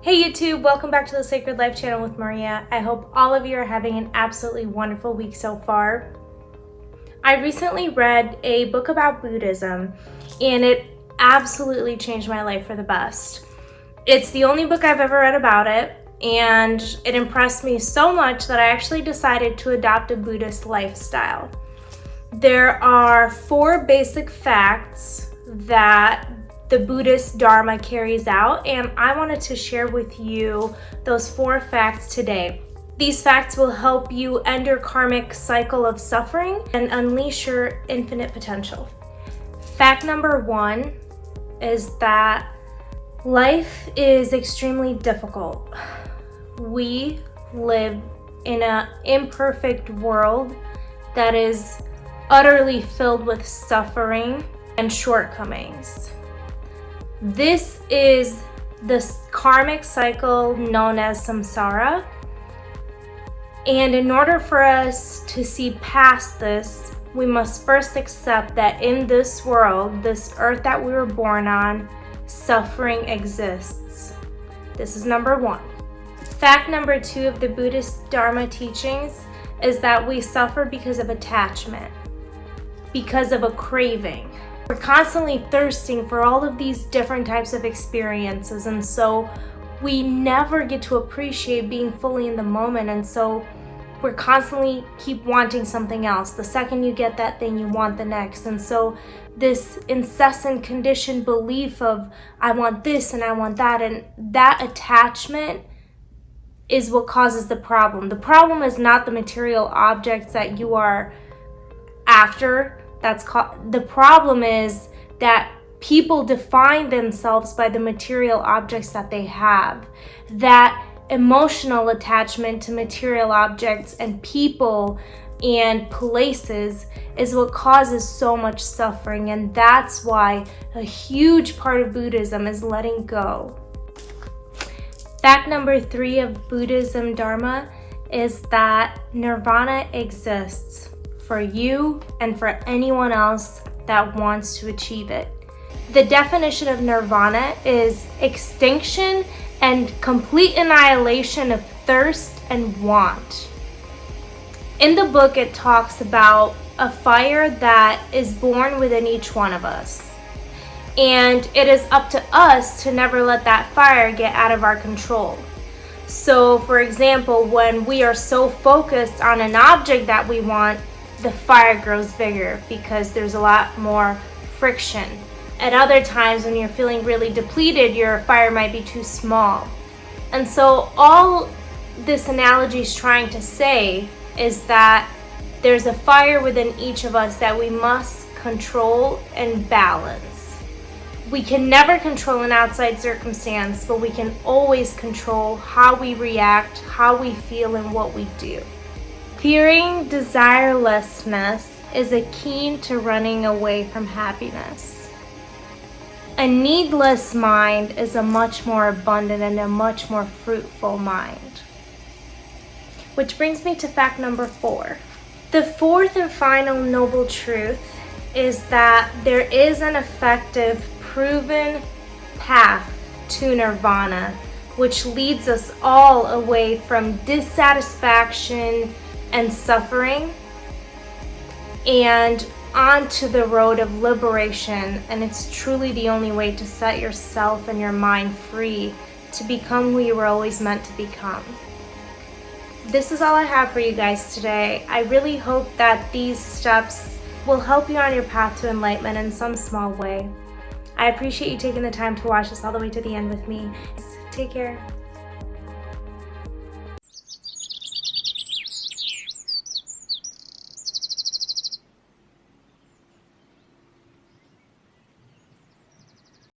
Hey YouTube, welcome back to the Sacred Life channel with Maria. I hope all of you are having an absolutely wonderful week so far. I recently read a book about Buddhism and it absolutely changed my life for the best. It's the only book I've ever read about it and it impressed me so much that I actually decided to adopt a Buddhist lifestyle. There are 4 basic facts that the Buddhist Dharma carries out, and I wanted to share with you those 4 facts today. These facts will help you end your karmic cycle of suffering and unleash your infinite potential. Fact number 1 is that life is extremely difficult. We live in an imperfect world that is utterly filled with suffering and shortcomings. This is the karmic cycle known as samsara. And in order for us to see past this, we must first accept that in this world, this earth that we were born on, suffering exists. This is number 1. Fact number 2 of the Buddhist Dharma teachings is that we suffer because of attachment, because of a craving. We're constantly thirsting for all of these different types of experiences, and so we never get to appreciate being fully in the moment, and so we're constantly keep wanting something else. The second you get that thing, you want the next. And so this incessant conditioned belief of I want this and I want that, and that attachment is what causes the problem. The problem is not the material objects that you are after. The problem is that people define themselves by the material objects that they have. That emotional attachment to material objects and people and places is what causes so much suffering, and that's why a huge part of Buddhism is letting go. Fact number 3 of Buddhism Dharma is that Nirvana exists for you and for anyone else that wants to achieve it. The definition of Nirvana is extinction and complete annihilation of thirst and want. In the book, it talks about a fire that is born within each one of us. And it is up to us to never let that fire get out of our control. So, for example, when we are so focused on an object that we want, the fire grows bigger because there's a lot more friction. At other times when you're feeling really depleted, your fire might be too small. And so all this analogy is trying to say is that there's a fire within each of us that we must control and balance. We can never control an outside circumstance, but we can always control how we react, how we feel, and what we do. Fearing desirelessness is a key to running away from happiness. A needless mind is a much more abundant and a much more fruitful mind. Which brings me to fact number 4. The 4th and final noble truth is that there is an effective, proven path to nirvana, which leads us all away from dissatisfaction and suffering and onto the road of liberation. And it's truly the only way to set yourself and your mind free to become who you were always meant to become. This is all I have for you guys today. I really hope that these steps will help you on your path to enlightenment in some small way. I appreciate you taking the time to watch this all the way to the end with me. Take care.